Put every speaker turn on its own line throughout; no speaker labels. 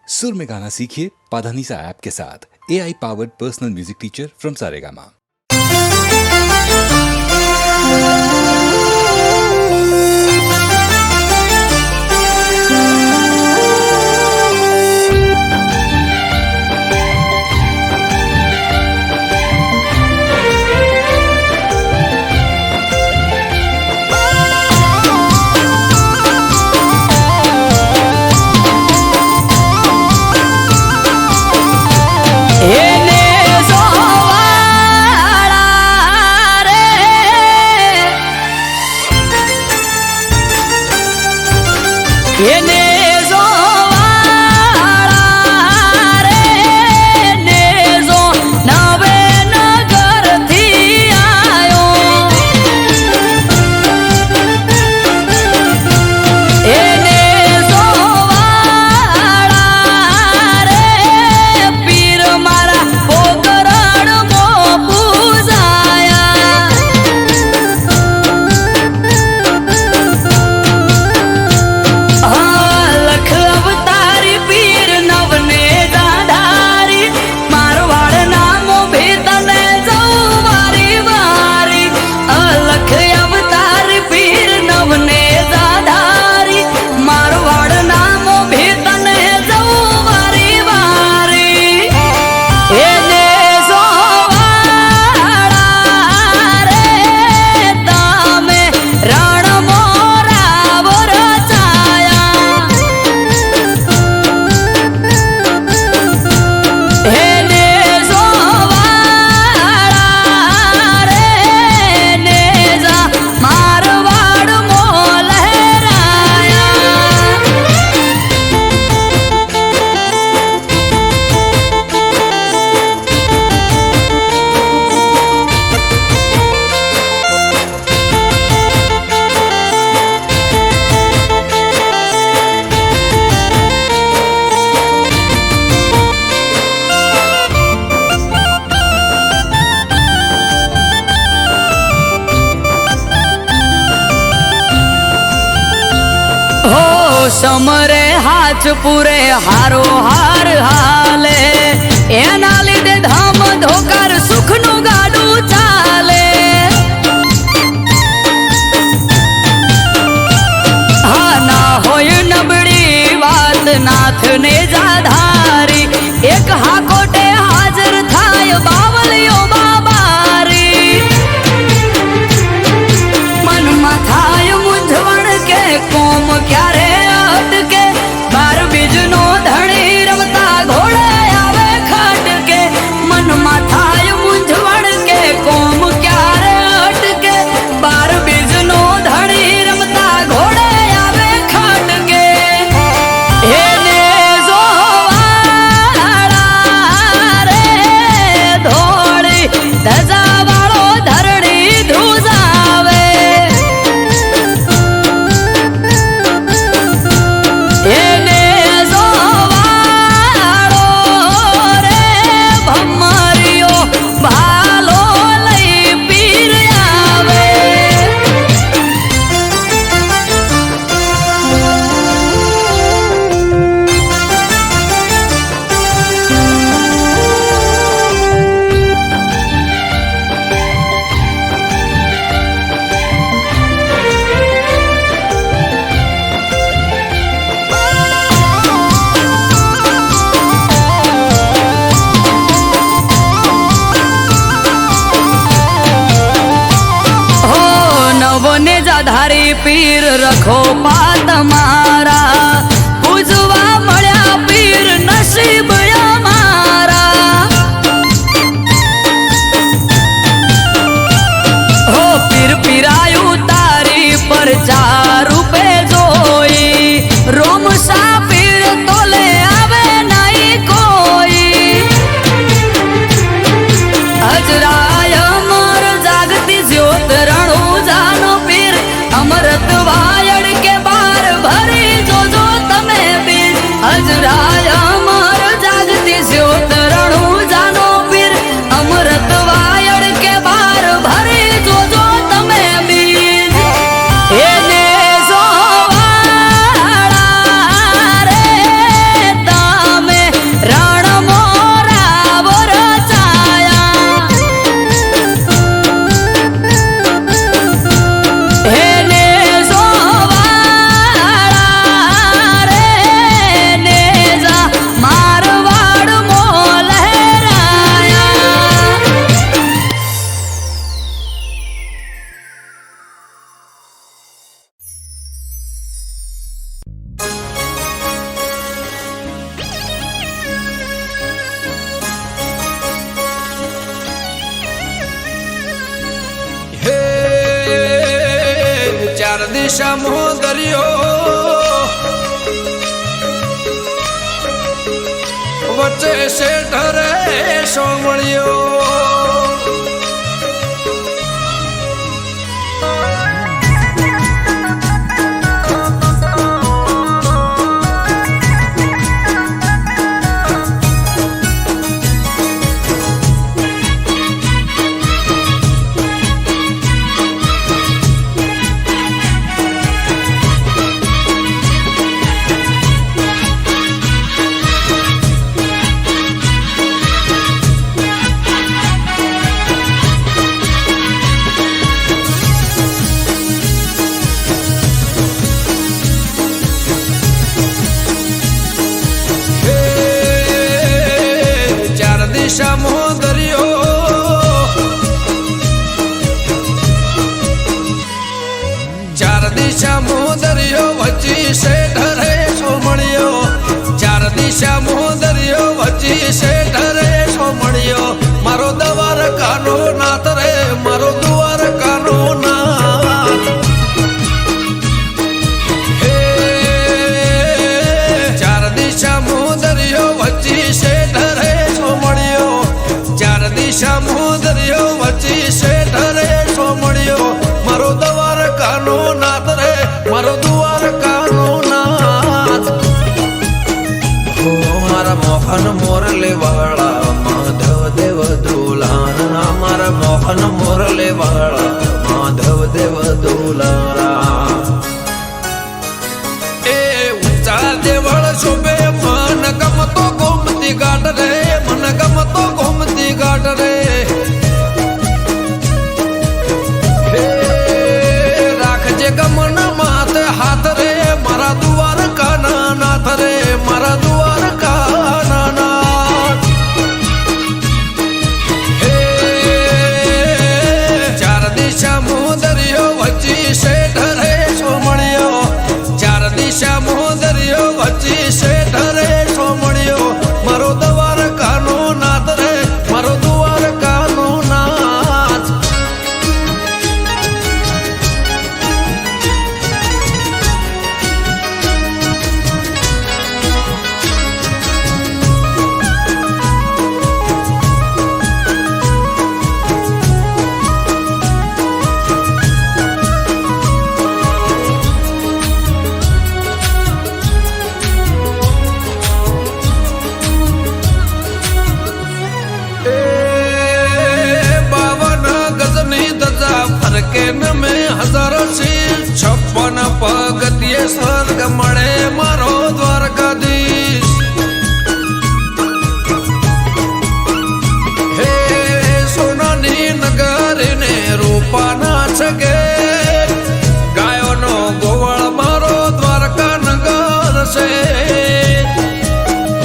सुर में गाना सीखिए पाधानीसा ऐप के साथ। AI powered personal music teacher from Saregama.
समरे हाथ पूरे हारो हार हाले एना लीधे धाम धोकर सुखनु गाडू चाले। हा ना होय नबड़ी बात नाथ ने जाधारी एक हाकोटे हाजर थाय बावलियो बाबारी मन माथाय मुंझवण के कोम क्यारे बार बीजनो धणी रमता घोड़े आवे खट के मन माथाय मुंझवण के कोम क्यारे अटके बार बीजनो धणी रमता घोड़े आवे खट के हे ने जोवाड़ा रे धोड़ी धजा वालो धरणी धुजावे धारी पीर रखो पात मारा पूजवा मळ्या पीर नसीब मारा हो पीर पीरायु तारी पर 4 रूपे जोई रोम सा पीर तोले आवे नहीं कोई हजराय अमर जागती ज्योत रणु जानो पीर अमृत वायड़ के बार भरी जो जो
ચાર દિશામાં દરિયો વચ્ચે શેઠ રે સોમળિયો દિશામાં દરિયો ચાર દિશામાં દરિયો વચ્ચી શેઠ રે સોમળિયો ચાર દિશામાં દરિયો વચ્ચી શેઠ રે સોમળિયો મારો દવાર કાનો નાથ રે મારો દુવાર કાનો નાથ હે ચાર દિશામાં દરિયો વચ્ચી શેઠ રે ચાર દિશામાં દરિયો વચ્ચી શેઠ રે સોમળિયો મારો દવાર કાનો નાથ રે મારો દુવાર કાનો નાથ મારા મોહન મોરલે વાળા માધવ દેવ દુલારા મારા મોહન મોરલે વાળા માધવ દેવ દુલારા એ ઊંચા દેવળ શોભે મન ગમતો ગોમતી ગાટ રે મન ગમતો ગોમતી ગાટ રે રાખજે ગમન માથે હાથ રે મારા દુવાર કાના નાથ રે મારા દુવાર કાના નાથ ચાર દિશામાં દરિયો વચ્ચી શેઠ રે સોમળિયો ચાર દિશામાં દરિયો વચ્ચી શેઠ રે સોમળિયો મારો દવાર કાનો નાથ રે મારો દુવાર કાનો નાથ ફરકે નમે હજારો શીર 56 પગથિયે સ્વર્ગ મળે મારો દ્વારકાધીશ હે સોનાની નગરી ને રૂપાના છગે ગાયોનો ગોવાળ મારો દ્વારકા નગર છે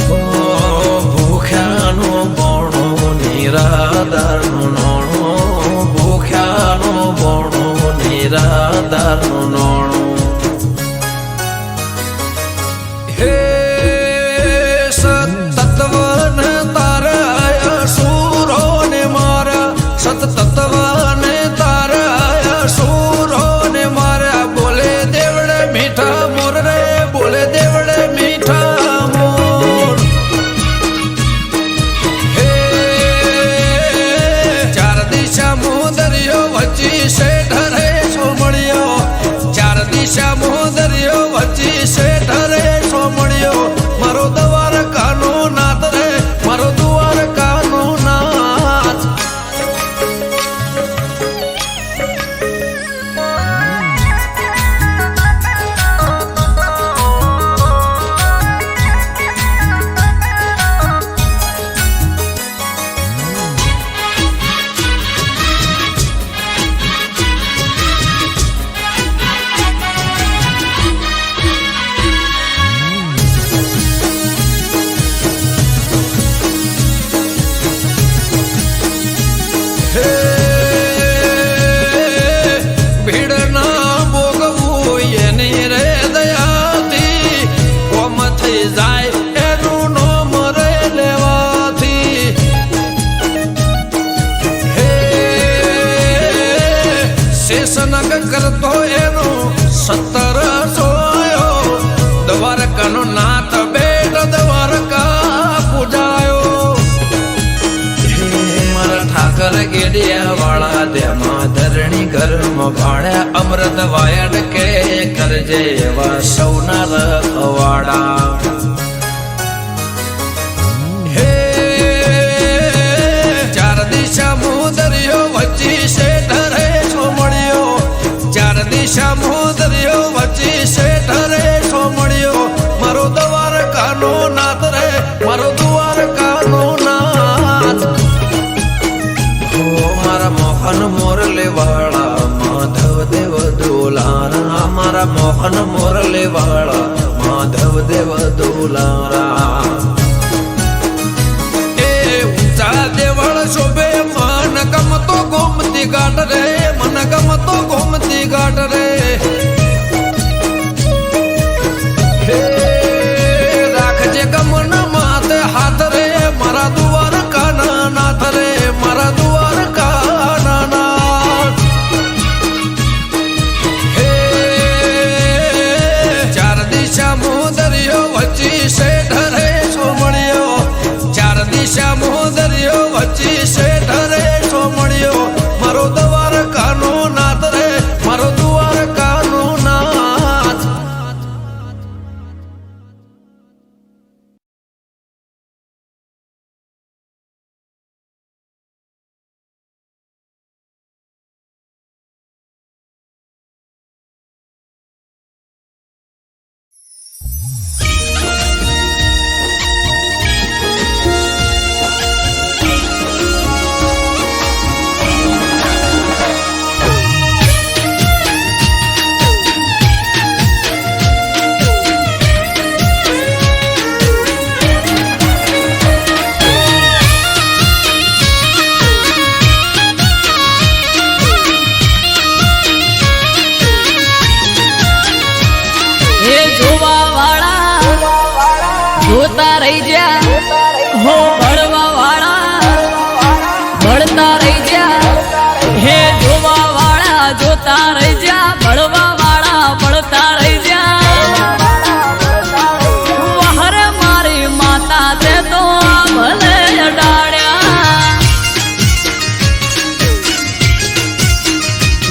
ભૂખ્યાનો બોણો નિરાધારનો નિરાધારનું નોણું હે સતત્વને તારા સુરો ને મારા સતત્વને તારા સુરો ને મારા બોલે દેવડે મીઠા મોર રે બોલે દેવડે મીઠા મોર હે ચાર દિશામાં દરિયો વચ્ચી શેઠ રે સોમળિયો ચાર ધર્મ ભાણ્યા અમૃત વાયડ કે કરજે એવા સૌના રખવાડા. હે ચાર દિશા મુદરિયો વચ્ચે શેઠ રે સોમળિયો, ચાર દિશા મુદરિયો વચ્ચે શેઠ રે સોમળિયો, મારો દ્વારકાનો નાથ રે, મારો દ્વારકાનો નાથ. હો મારા મોહન મોરલે વાળા માધવ દેવ દોલારા, મારા મોહન મોરલે વાળા માધવ દેવ દોલારા. એ ઊંચા દેવળ શોભે મન ગમતો ગોમતી ઘાટ રે, મન ગમતો ગોમતી ઘાટ રે. રાખજે ગમન માથે હાથ રે, મારા દ્વારકાના નાથ રે, મારા દ્વારકાના નાથ. હે ચાર દિશા મોદરિયો વચ્ચે શેઠ રે સોમળિયો, ચાર દિશા મોદરિયો વચ્ચે શેઠ રે સોમળિયો, મારો દ્વારકાનો નાથ રે, મારો દ્વારકાનો નાથ.
જોતા રહી જા હો ભળવા વાળા, ભળતા રહી જા હે જોવા વાળા, જોતા રહી જા ભળવા વાળા, ભળતા રહી જા. વહરે મારી માતા તે તો ભલે અડાડ્યા,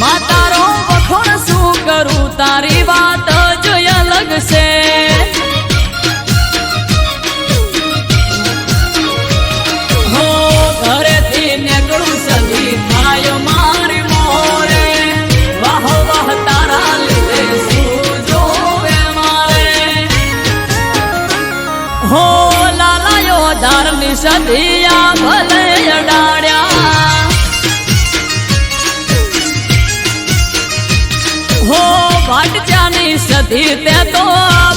માતારો વખોડ શું કરું, તારી વાત જ અલગ છે. હો લાલાયો ધારની સદિયા ભલે અડાડ્યા, હો ભાટજાની સદી તે તો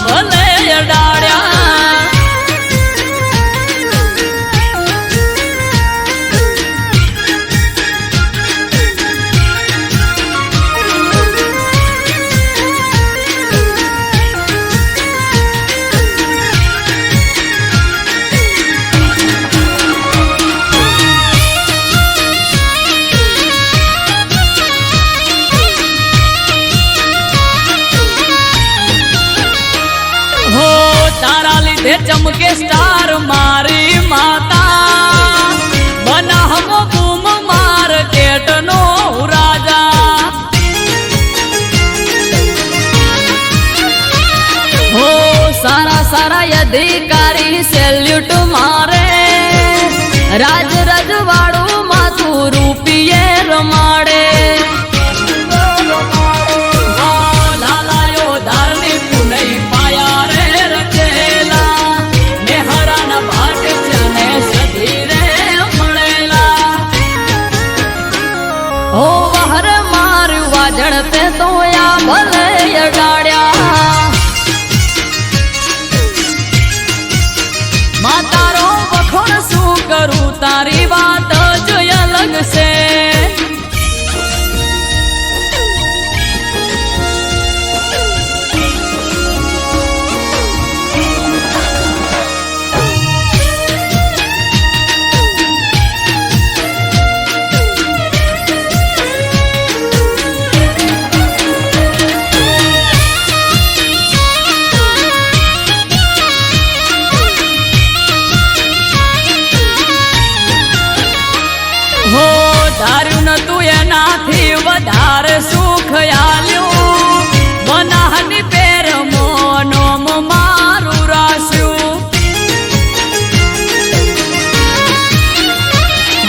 ભલે અડાડ્યા. ચમકે સ્ટાર મારી માતા, બનાહમો બૂમ માર્કેટ નો રાજા. હો સારા સારા અધિકારી સેલ્યુટ મારે, રાજ રજવાડું માથું રૂપિયે રમાડે. ઓ વહર મારું વાજણ તે તો આ ભલે અડાડ્યા, માતારો વખોડ શું કરું, તારી વાત જ અલગ છે. હો ધાર તારે સુખ આલ્યું મનાહની પેર મોનોમ મારું રાસ્યું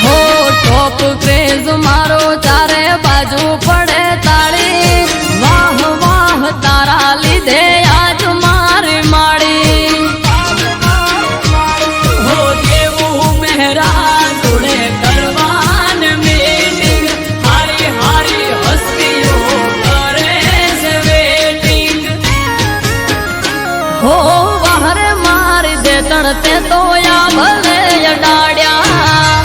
હો ટોપ ક્રેઝ મારો ચારે બાજુ પડે તાળી વાહ વાહ તારા લીધે આજ મારી માળી હો દેવું મહેરા જોડે કરવાન મીટિંગ હારી હારી હસ્તીઓ કરે છે વેટિંગ હો વહરે મારી દે તણતે તો યા ભલે અડાડ્યા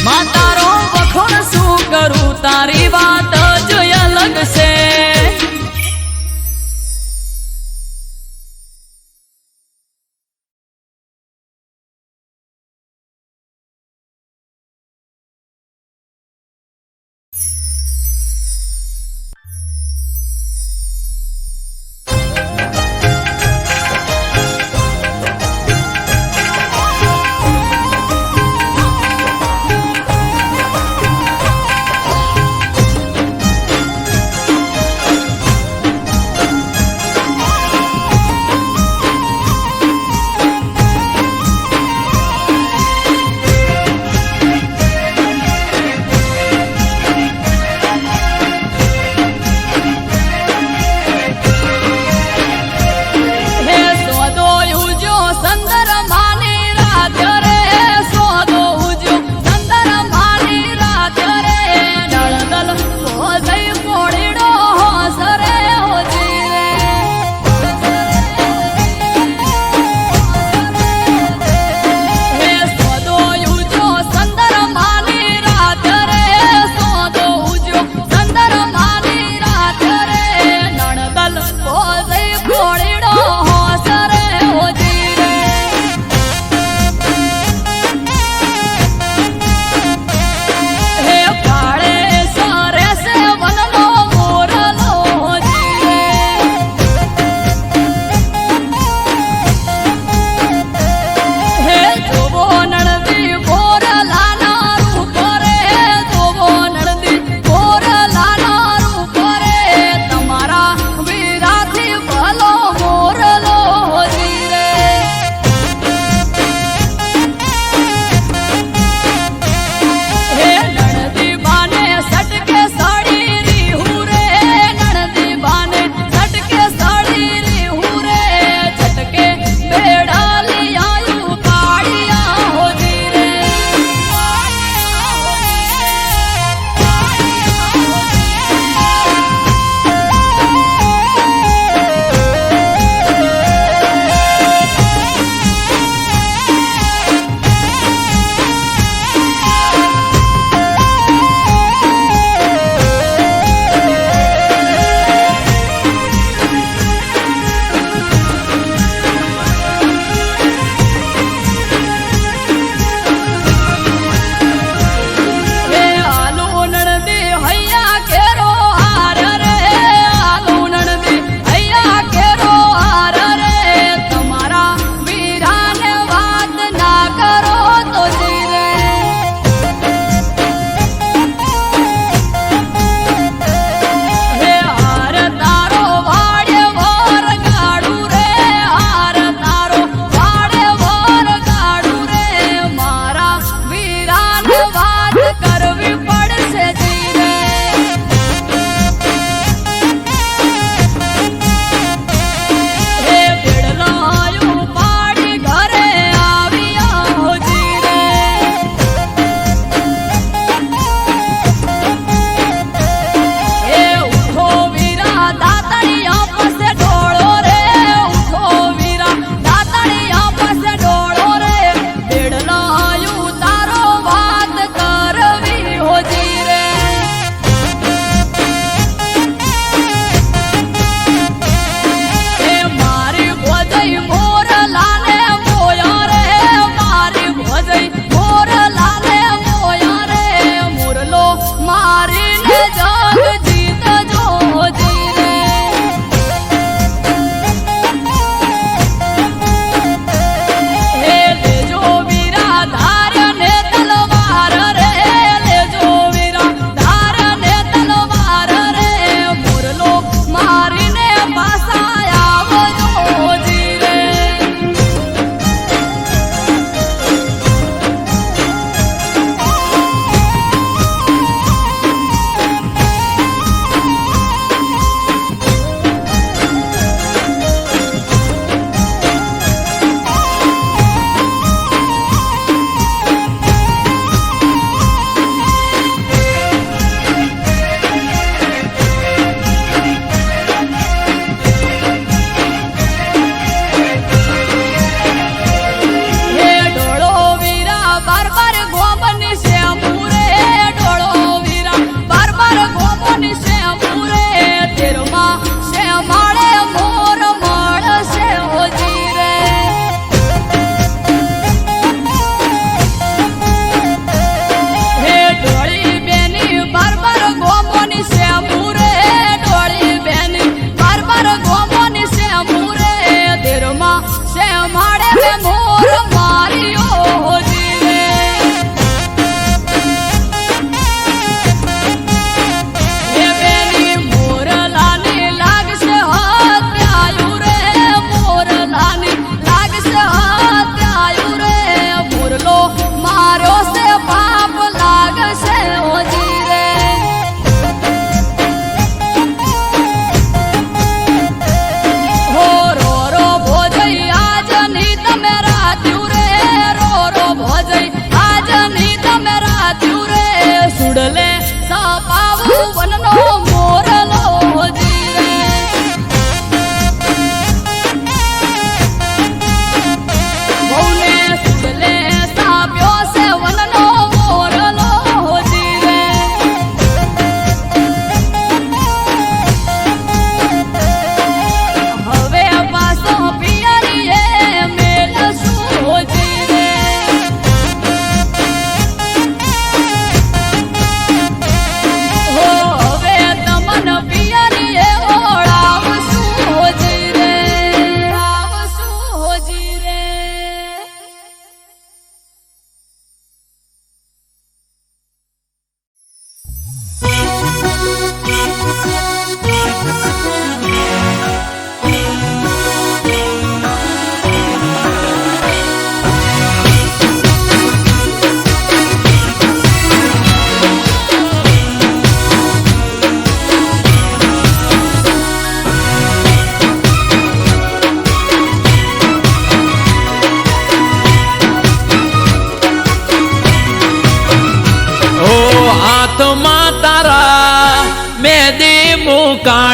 માં તારો વખોણ શું કરું તારી વાત જ અલગ છે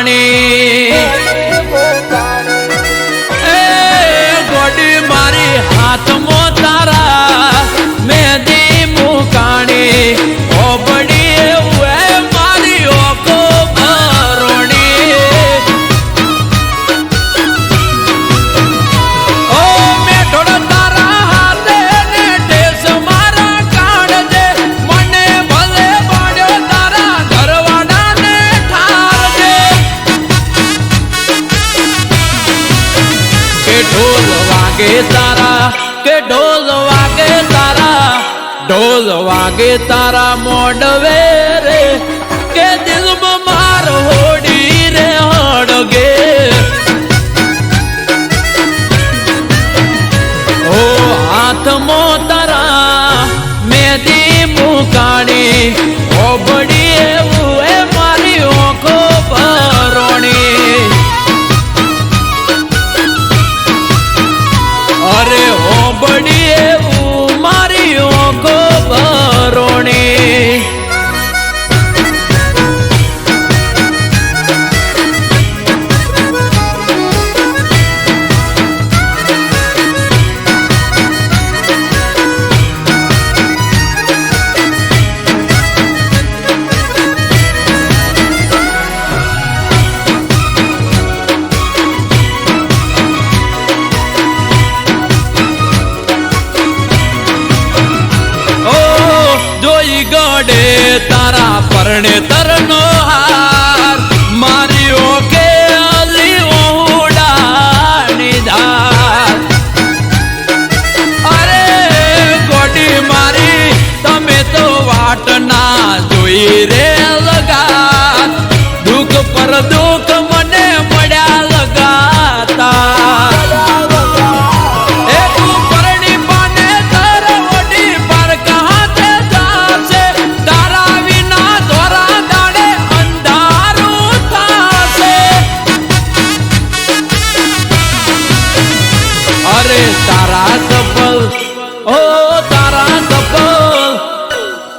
મુકાણી એ ગોડી મારી હાથમાં તારા મેદી મુકાણી ઓબડી એવું મારી ઓકો ભરોણી ઓ મેઠોડ તારા હાથે ને ટેસ મારા કાઢજે મને ભલે પાડ્યો તારા ઘરવાળાને ઠારજે કે ઢોલ વાગે તારા કે ઢોલ વાગે તારા ઢોલ વાગે તારા મોડવે રે કે દિલમાં માર હોડી રે હડગે ઓ હાથમાં તારા મેદી મુકાણી ઓબડી એવું એ મારી ઓખો ભરોણી અરે ઓબડી એવું મારી ઓખો ભરોણી જોઈ ગડે તારા પરણે તરનો હાર મારી ઓકે અલી ઓડાની ધાર અરે ગોડી મારી તમે તો વાટ ના જોઈ રે લગા દુઃખ પર દુઃખ મને મળ્યા લગાતા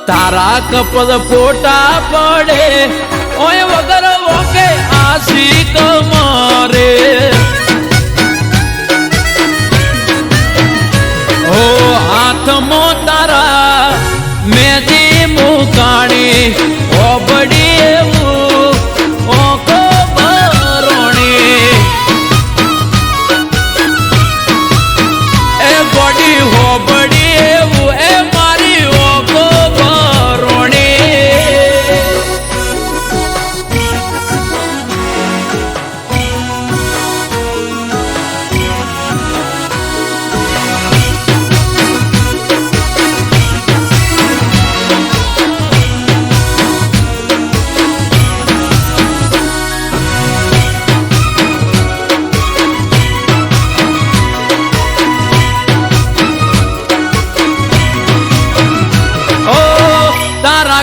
તારા કપલ ફોટા પડે ઓય વગર ઓકે આશિક મારે ઓ હાથમાં તારા મેદી મુકાણી ઓબડી એવું ઓકો ભરોણી એ ગોડી હોબડી એવું એ મારી ઓકો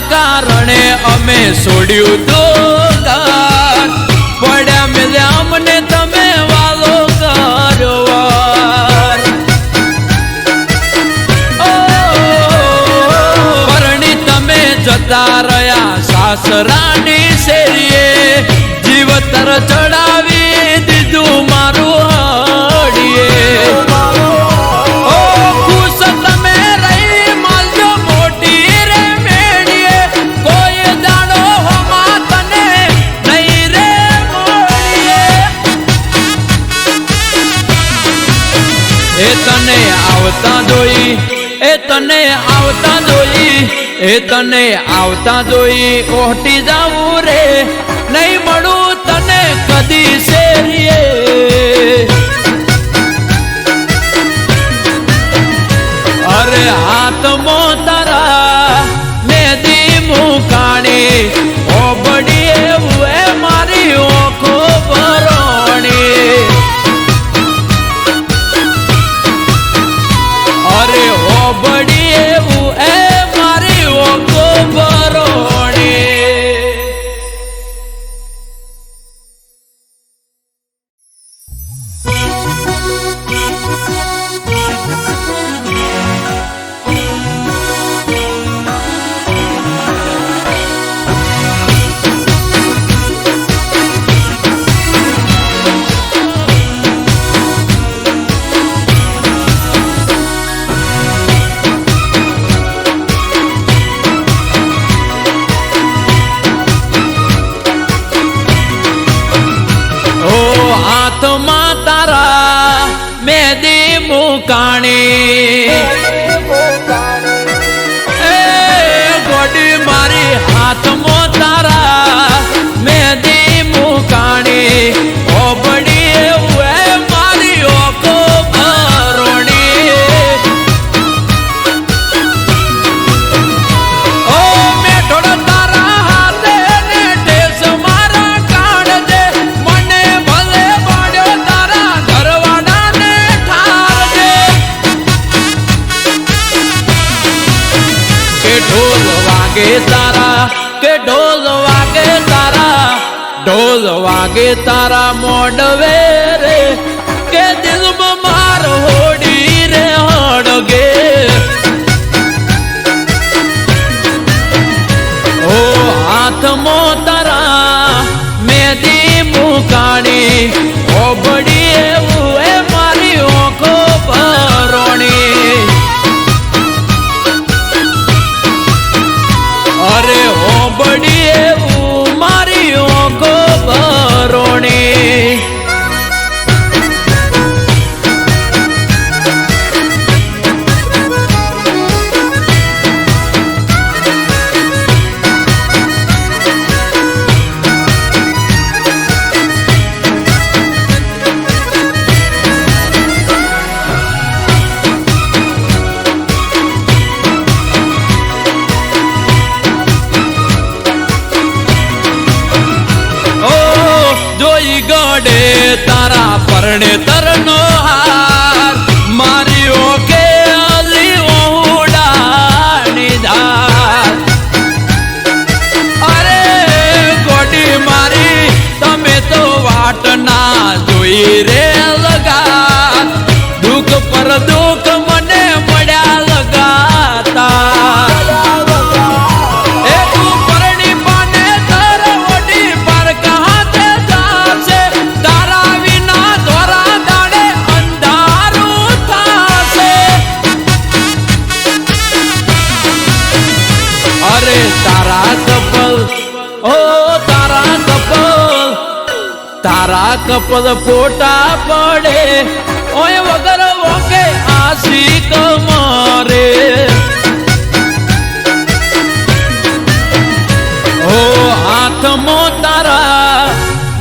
કારણે અમે છોડ્યું તો ઘર પડ્યા મેલ્યા અમને તમે વાલો કર્યો પરણી તમે જતા રહ્યા સાસરાની શેરીએ જીવતર ચડાવી દીધું મારું હડીએ એ તને આવતા જોઈ એ તને આવતા જોઈ એ તને આવતા જોઈ ઓહટી જાવું રે નહીં મળું તને કદી શેરીએ અરે હાથમાં તારા મેદી મુકાણી ઓબડી એવું એ મારી ઓખો ભરોણી અરે ઓબડી એવું એ મારી ઓકો ભરોણી
મુકાણી એ ગોડી મારી હાથમાં તારા મેદી મુકાણી ઓબડી એવું મારી ઓકો ભરોણી ઓ મેઠોડ તારા હાથે ને ટેસ મારા કાઢજે મને ભલે પાડ્યો તારા ઘરવાળાને ઠારજે કે ઢોલ વાગે તારા કે ઢોલ વાગે તારા ઢોલ વાગે તારા મોડવે રે કે દિલમાં માર હોડી રે હડગે ઓ હાથમાં તારા મેદી મુકાણી ઓબડી એવું એ મારી ઓખો ભરોણી અરે ઓબડી એવું મારી ઓખો ભરોણી જોઈ ગડે તારા પરણે તરનો હાર મારી ઓકે અલી ઓડાની ધાર અરે ગોડી મારી તમે તો વાટ ના જોઈ રે લગા દુઃખ પર દુઃખ મને મળ્યા લગાતા તારા કપલ ફોટા પડે ઓય વગર ઓકે આશિક મારે ઓ હાથમાં તારા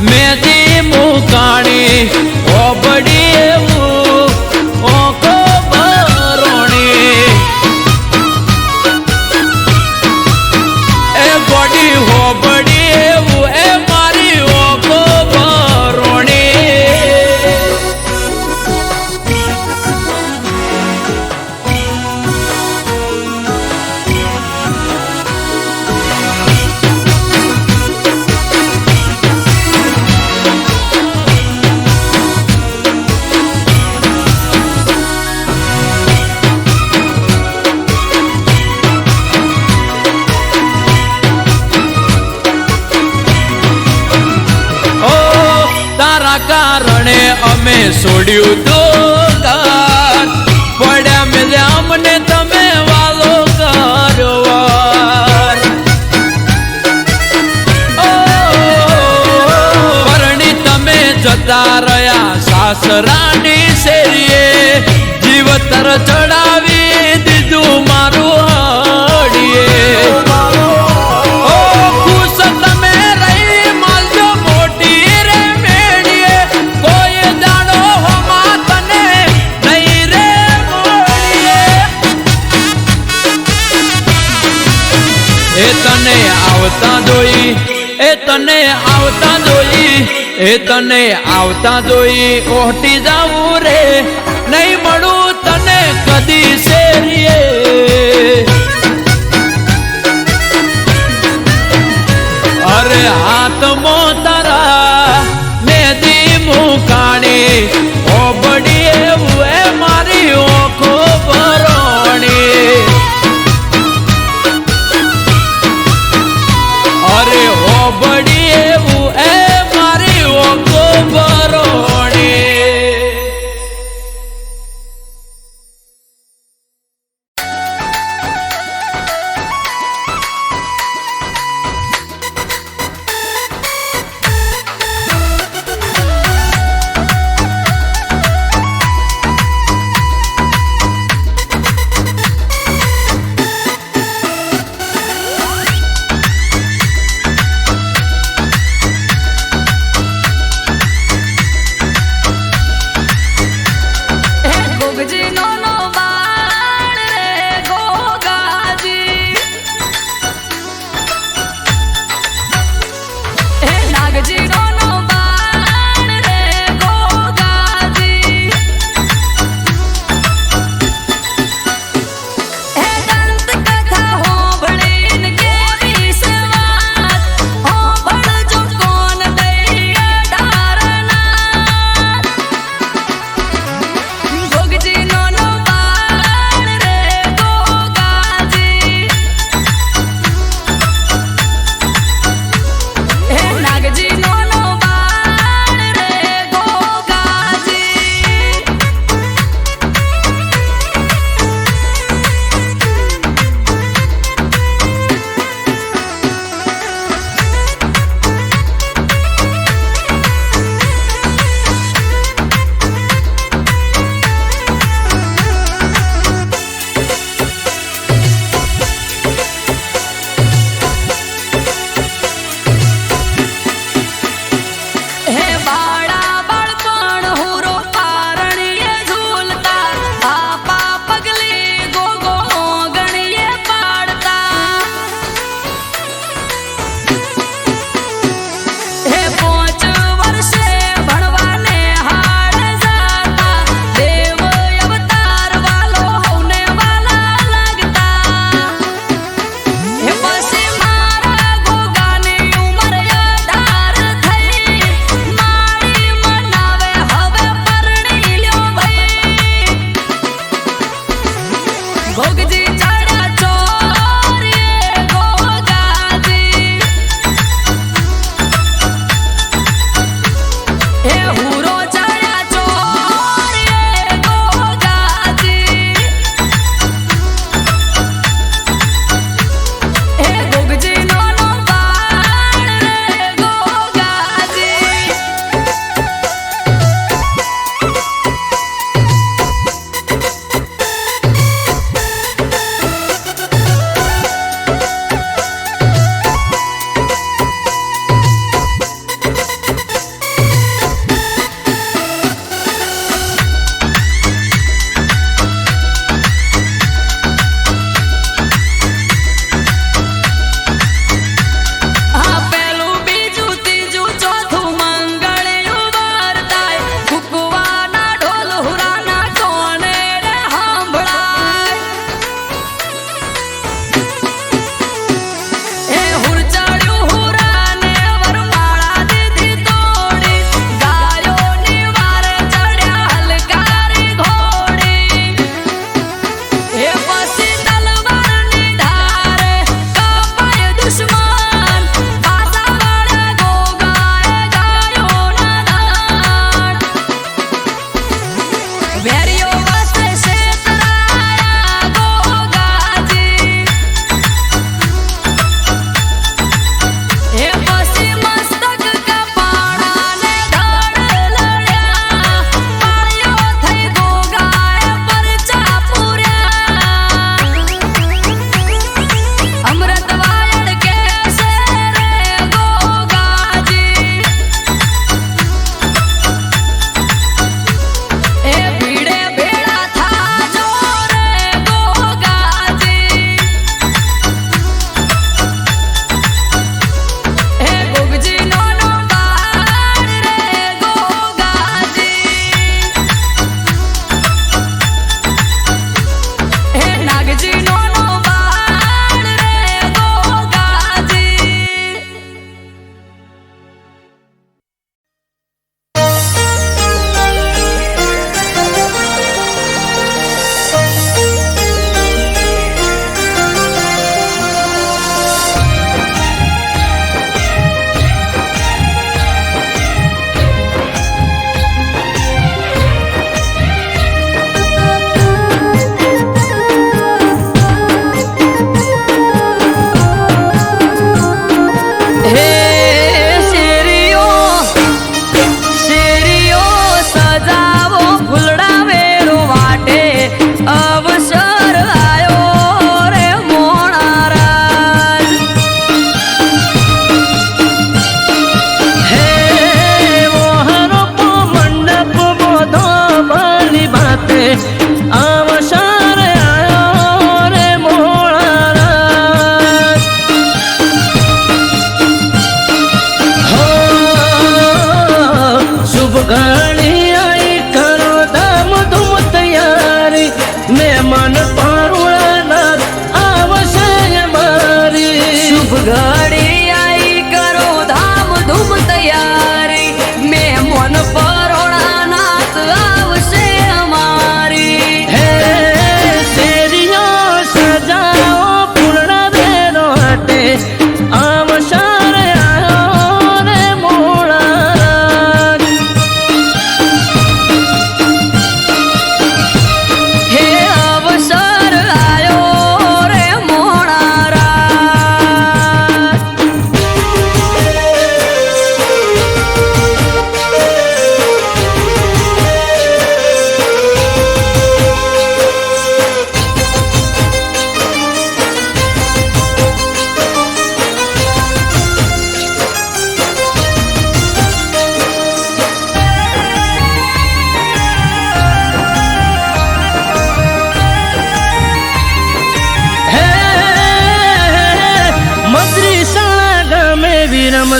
મેદી મુકાણી ઓબડી એવું ઓકો ભરોણી એ ગોડી હોબડી એવું એ મારી ઓકો કારણે અમે છોડ્યું તો ઘર પડ્યા મેલ્યા અમને તમે વાલો કરવાર પરણી તમે જતા રહ્યા સાસરાની શેરીએ જીવતર ચડાવી દીધું મારું હડીએ તને આવતા જોઈ ઓહટી જાવું રે નહીં મળું તને કદી શેરીએ અરે હાથમાં તારા મેદી મુકાણી ઓબડી એવું એ મારી ઓખો ભરોણી અરે ઓબડી એવું એ મારી ઓખો ભરોણી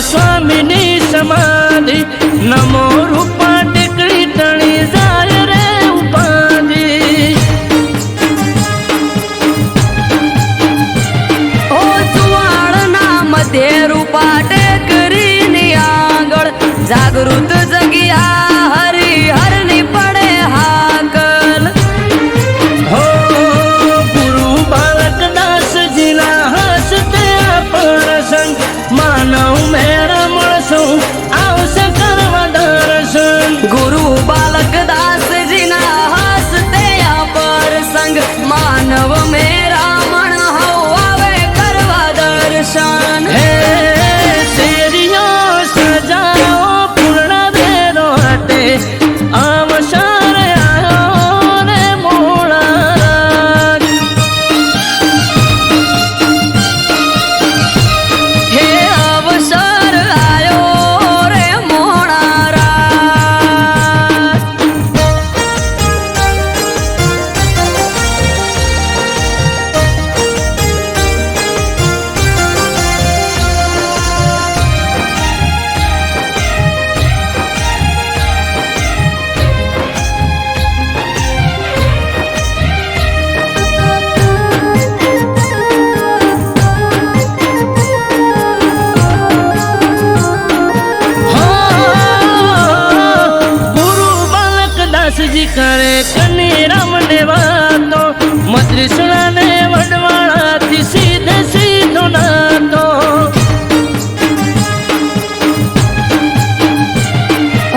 સ્વામીની સમાધિ નમો રૂપા ટેકડી તણી જાય રે ઉપાધિ
ઓ સુવાળના મધ્ય રૂપા ટેકરીની આગળ જાગૃત જગ્યા હરિહરની પડે હાકલ
હો ગુરુ બાલક દાસજીના હસ્તે પ્રસંગ માનવ મેરા મળશું આવશે કરવા દર્શન
ગુરુ બાલક દાસજીના હસ્તે આ પ્રસંગ માનવ મેરા મણ હવ આવે કરવા દર્શન
હે શેરીઓ સજાઓ પૂર્ણ ભેરો હટે અવસર આયો રે મોળા
હે અવસર આયો રે મોણારા
ગુરુ બાલક દાસજી કરે કની રામને વાતો મદ્રિસણા ને વડવાળાથી સીધે સીધો નાતો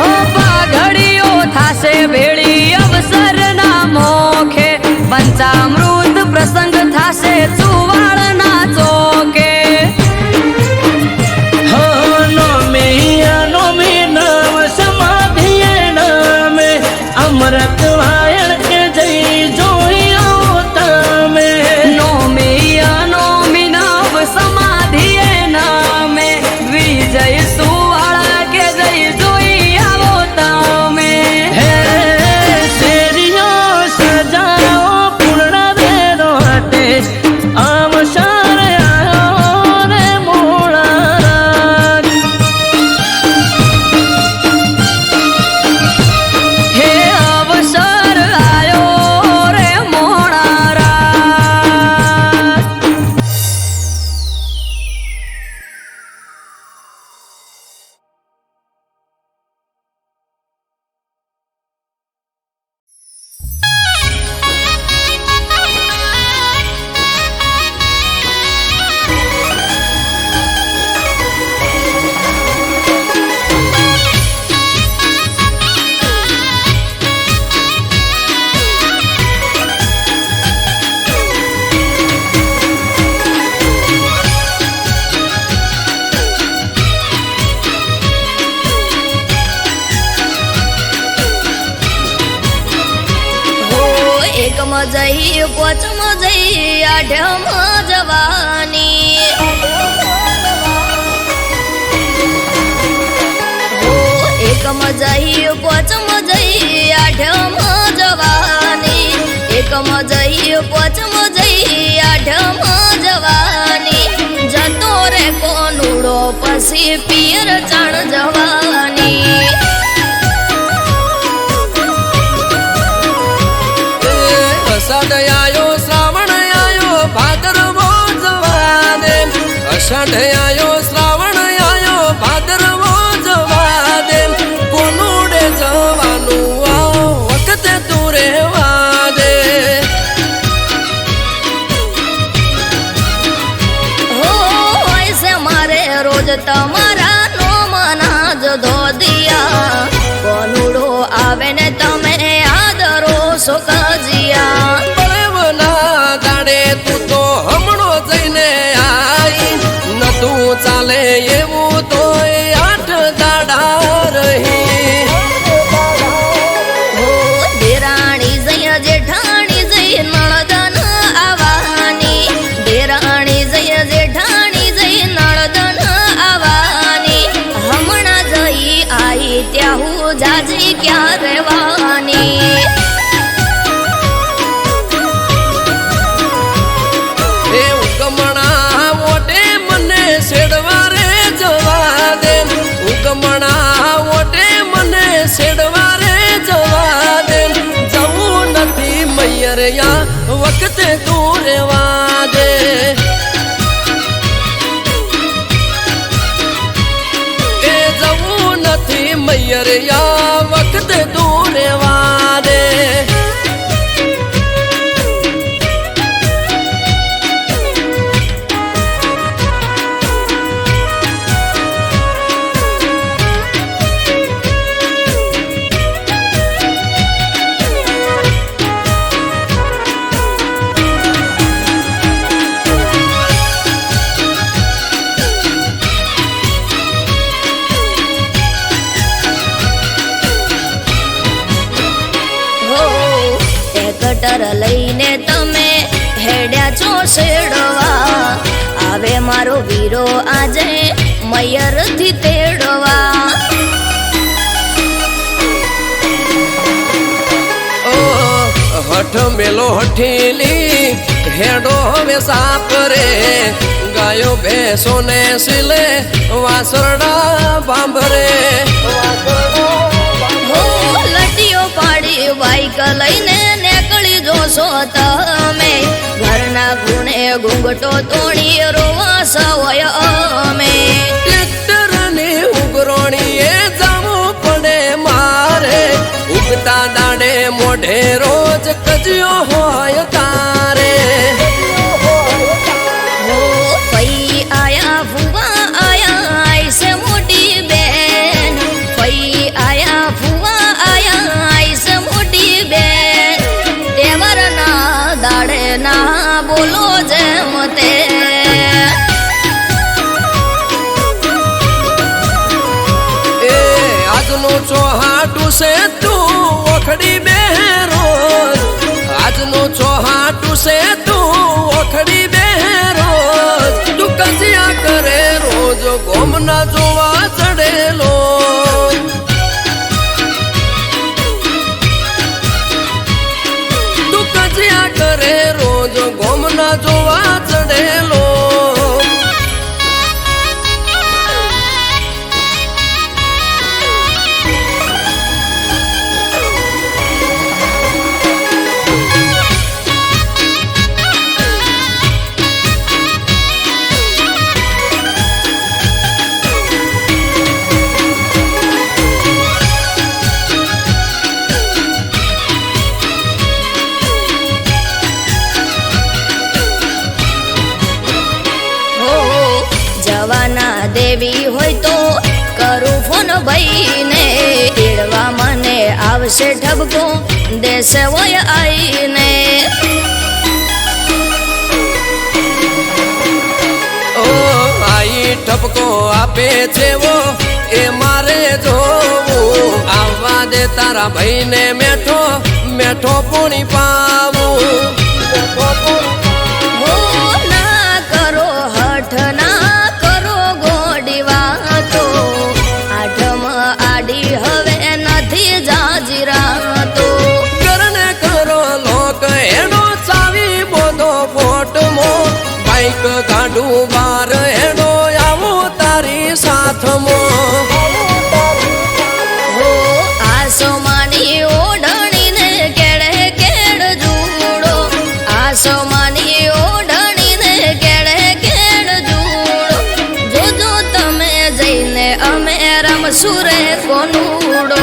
ઓ પાઘડીઓ થાશે ભેળી અવસરના મોખે પંચામૃત પ્રસંગ થાશે ચુવાળના ચોકે
નોમી નામ સમાધિએ નામે અમૃત વાયણ કે જઈ જોઈ આવો તમે
નોમી નવ સમાધિએ નામે વિજય સુવાળા કે જઈ જોઈ આવો તમે
હે શેરીઓ સજાઓ પૂર્ણ ભેરો હટે અવસર આયો રે મોળા
હે અવસર આયો રે મોણારા એકમાં જઈ પોચમાં જઈ આઠમાં જવાની એકમાં જઈ પોચમાં જઈ આઠમાં જવાની એકમાં જઈ પોચમાં જઈ આઠમાં જવાની જતો રે કોનુડો પછી પિયર ચાણ જવાની
અષાઢ આયો શ્રાવણ આયો ભાદરવો જવાને અષાઢ આયો શ્રાવણ આયો ભાદરવો જવાને કોનુડે જવાનું આ વખતે તું રહેવા દે
હોય છે મારે રોજ તમારા નોમના જ ધોદિયા કોનુડો આવે ને તમે આદરો સુખજિયા
બળવના દાડે તું તો હમણો જઈને આઈ નતું ચાલે એવું તો 8 દાડા રહી
હો દેરાણી જય જેઠાણી જય નણદન આવવાની દેરાણી જય જેઠાણી જય નણદન આવવાની હમણાં જઈ આઈ ત્યાં હું જાજી ક્યાં રહેવાની
મૈયરિયા વખતે તું રેવા દે એ જવું નથી મૈયરિયા વખતે તું રેવા દે
કટર લઈને તમે હેડ્યા છો શેડવા આવે મારો વીરો આજે મયરથી તેડવા
હઠ મેલો હઠીલી હેડો હવે સાપરે ગાયો ભેંસો ને સિલે વાસરડા બાંભરે
લટીઓ પાડી બાઈક લઈને નીકળી જોશો તમે ઘરના ગુણે ઘૂંઘટો તોડી રોવા સવય અમે
ટ્રેક્ટર ને ઉગરોણીએ જવું પડે મારે ઉગતા દાડે મોઢે રોજ કજ્યો હોય તારે
પઈ આયા ફુવા આયા આઈસે મોટી બેન પઈ આયા ફુવા આયા આઈસે મોટી બેન તેવરના દાડે ના બોલો જેમ તે
એ આજનો ચોહાટું છે તું ઓખડી બેરો આજનો ચોહાટું છે તું ઓખડી બેરો તું કજિયા કરે રોજ ગોમના જોવા ચડેલો તું કજિયા કરે રોજ ગોમના જોવા ચડેલો
જવાના દેવી હોય તો કરું ફોન ભાઈને તેડવા મને આવશે ઠબકો દેશે હોય આઈને
ઓ આઈ ઠપકો આપે છે વો એ મારે જોવું આવવા દે તારા ભાઈને મેઠો મેઠો પૂણી પાવું
હો ના કરો હઠ ના કરો ગોડી વાતો આઠમ આડી હવે નથી જાજીરાતો
કરને કરો લોક હેડો ચાવી બોધો ફોટમો બાઈક કાઢું બાર હેડો આવો તારી સાથમો
હો આસમાની ઓઢણીને કેળે કેળ જુડો આસમાની ઓઢણીને કેળે કેળ જુડો જોજો તમે જઈને અમે રમશું રે કોનુડો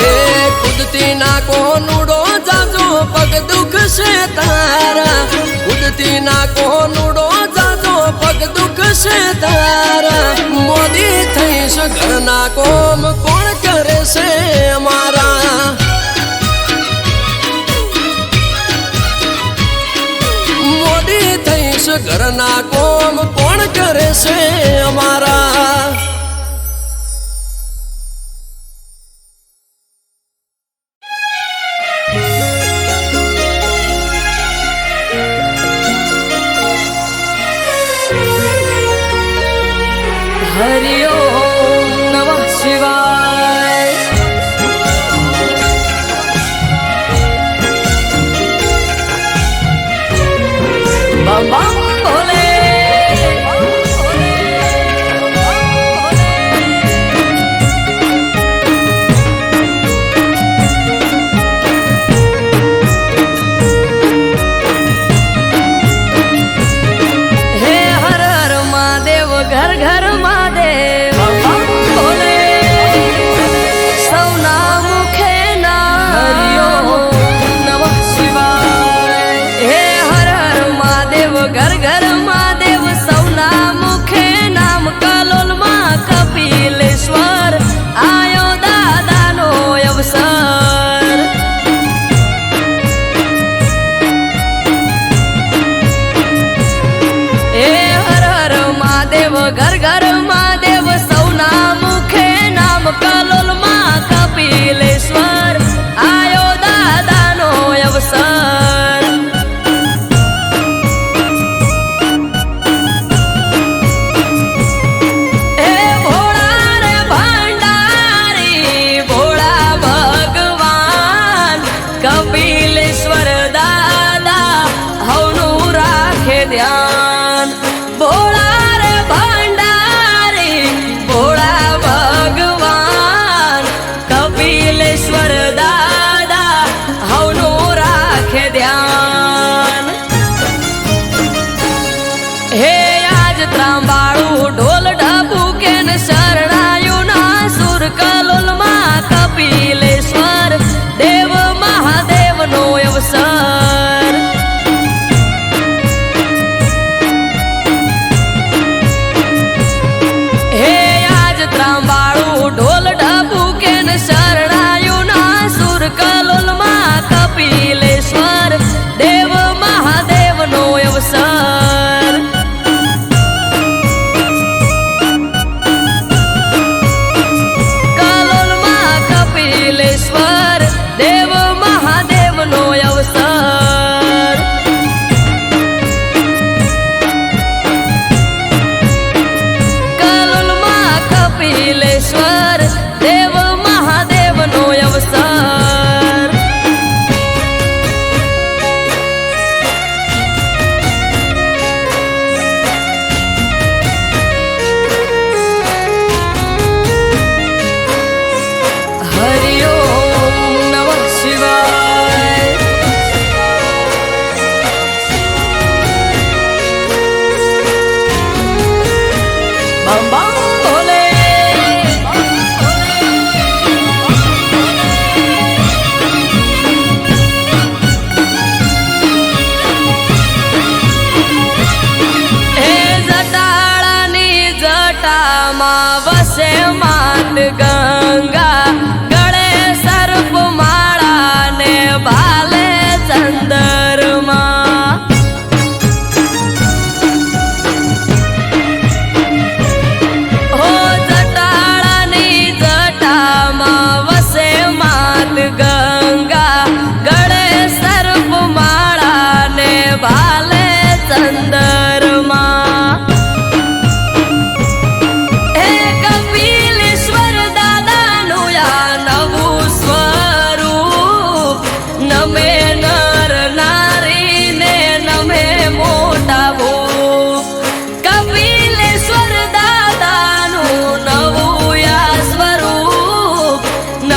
એ કુદતી ના કોનુડો જાજો પગ દુખશે તારા કુદતી ના કોનુડો જાજો પગ દુખશે તારા મોદી થઈશ ઘરના કોમ કોણ કરે છે મારા મોદી થઈશ ઘરના કોમ કોણ કરે છે અમારા
હરિ ઓમ નમઃ શિવાય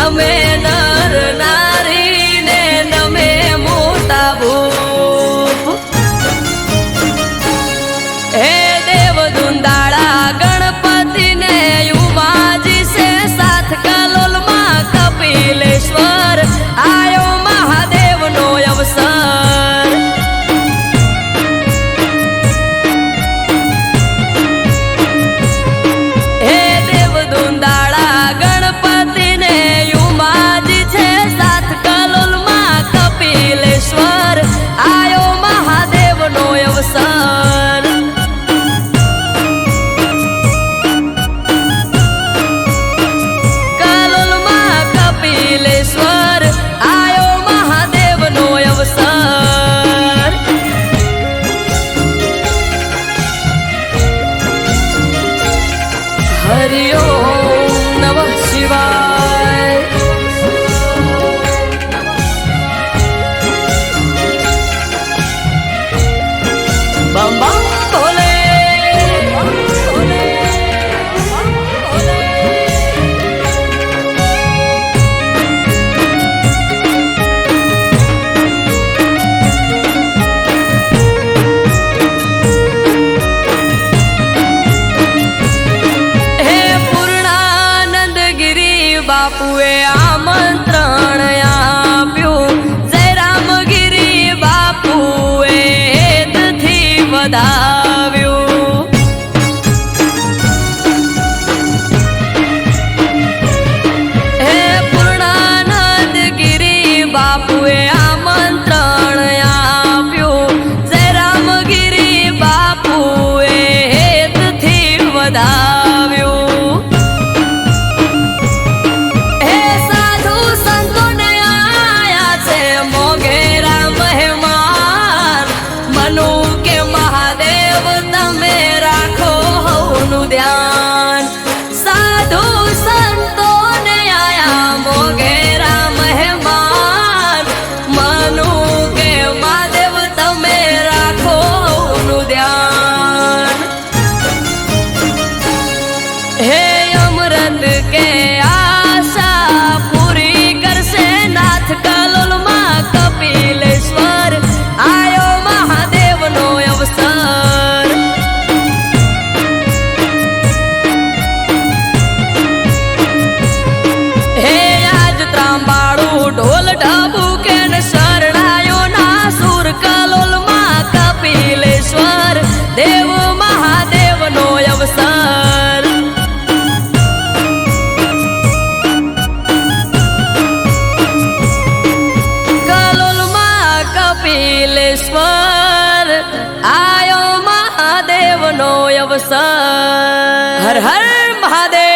નમે નર નારી ને નમે મોટા ભૂપ હે દેવ દુંદાળા ગણપતિ ને યુમાજી છે સાથ કલોલ માં કપિલેશ્વર આયો મહાદેવ નો અવસર હે દેવ દુંદાળા ગણપતિ ને યુમાજી છે સાથ કલોલ માં કપિલેશ્વર આયો મહાદેવ નો અવસર કલોલ માં કપિલેશ્વર આયો મહાદેવ નો અવસર હરિ ઓમ નમઃ શિવાય બમ બમ ભોલે બમ ભોલે બમ ભોલે હે પૂર્ણાનંદ ગિરી બાપુએ આમંત્રણ આપ્યું જય રામગીરી બાપુએ હેતથી વધાવ્યું હે પૂર્ણાનંદ ગિરી બાપુએ આમંત્રણ આપ્યું જય રામગીરી બાપુએ હેતથી વધાવ્યું હે સાધુ સંતોને આયા છે મોગેરા મહેમાન મનુ કે મહાદેવ તમે રાખો હવનું ધ્યાન સાધુ સંતોને આયા મોગેરા મહેમાન મનુ કે મહાદેવ તમે રાખો હવનું ધ્યાન હે અમૃત કે આશા પૂરી કરશે નાથ કલોલ માં કપિલેશ્વર આયો મહાદેવ નો અવસર હે આજ ત્રાંબાળું ઢોલ ઢબુ કે ન શરણાયો ના સુર કલોલ માં કપિલેશ્વર દેવ મહાદેવ નો અવસર કલોલ માં કપિલેશ્વર આયો મહાદેવ નો અવસર હર હર મહાદેવ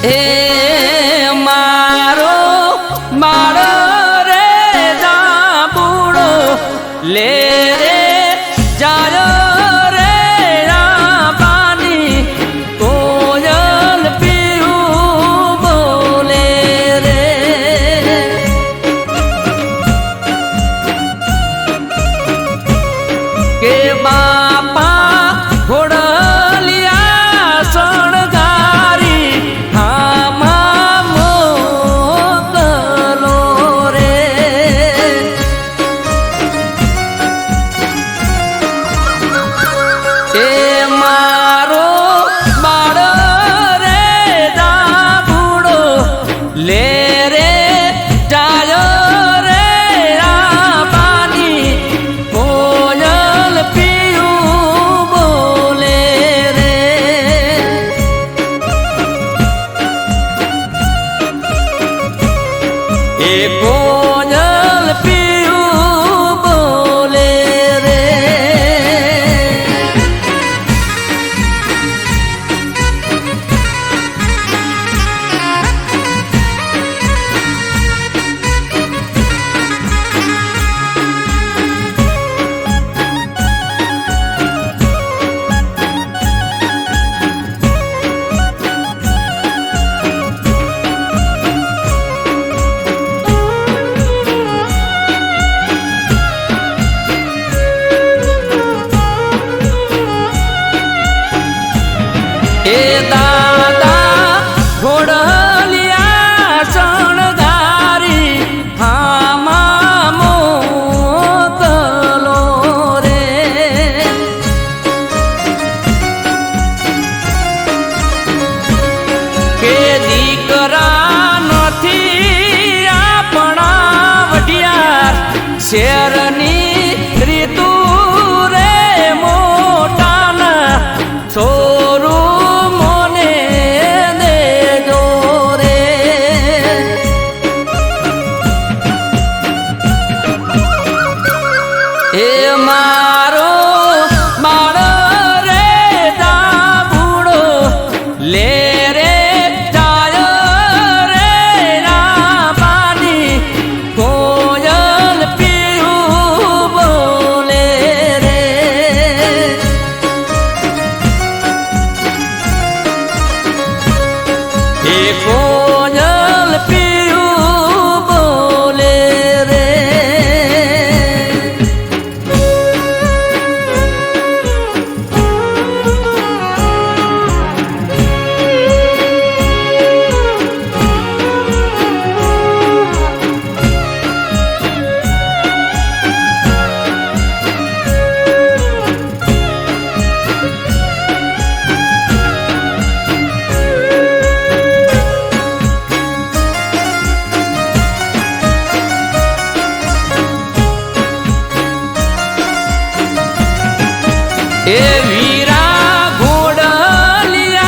એ મારો મારો રે જાબુડો લે રે જાયો રે રાબાની કોયલ પીયું બોલે રે કે બાપા ઘોડલિયા શણગારી હામાં મોકલો રે એ મારો બાળ રે દાબુડો લે રે જાયો રે રાબાની કોયલ પીયું બોલે રે એ કોયલ પીયું બોલે રે એ દાદા ઘોડલિયા શણગારી હામાં મોકલો રે કે દીકરા નથી આપણા વઢિયાર શેરની રીતુ રે મોટાના સોરું મોને દેજો રે એ મારો બાળ રે દાબુડો લે રે જાયો રે રાબાની કોયલ પીયું બોલે રે એ કોયલ પીયું બોલે રે એ વીરા ઘોડલિયા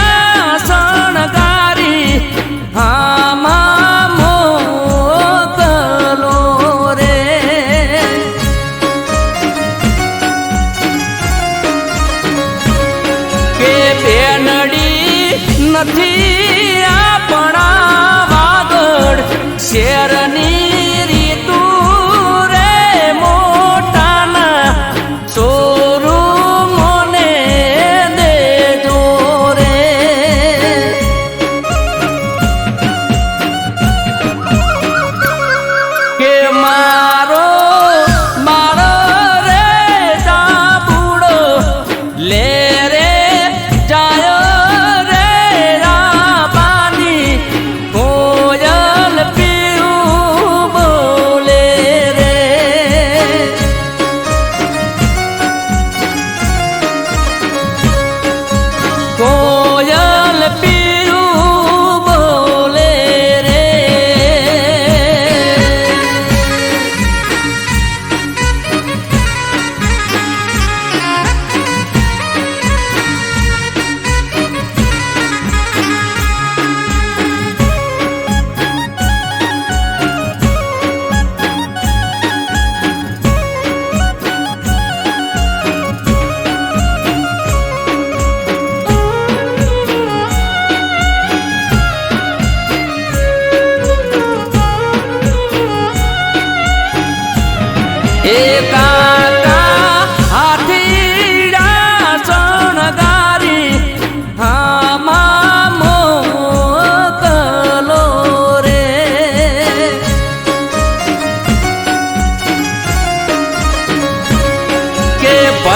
શણગારી હામાં મોકલો રે કે બેનડી નથી આપણા વાગડ શેરની રીતુ રે મોટાના સોરું મોને દેજો રે કે મારો મારો રે દાબુડો લે રે જાયો રે રાબાની કોયલ પીયું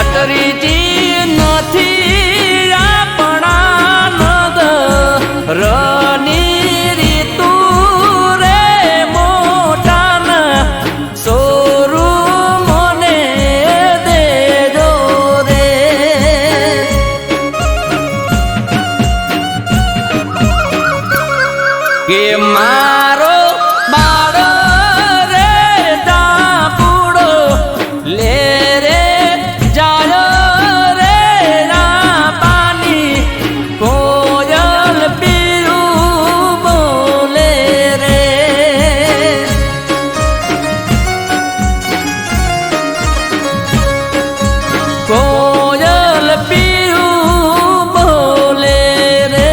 અટરીજી નથી આપણા નદ રની રીતુ રે મોટાન સોરું મને દેજો રે કે મારો બાળ રે દાપુડો લે રે જાય રે ના પાણી કોયલ પીરું બોલે રે કોયલ પીરું બોલે રે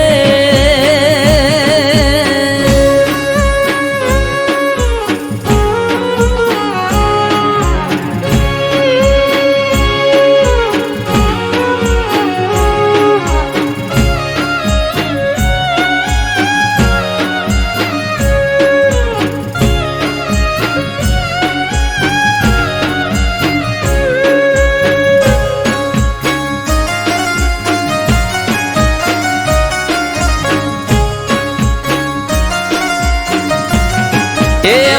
એ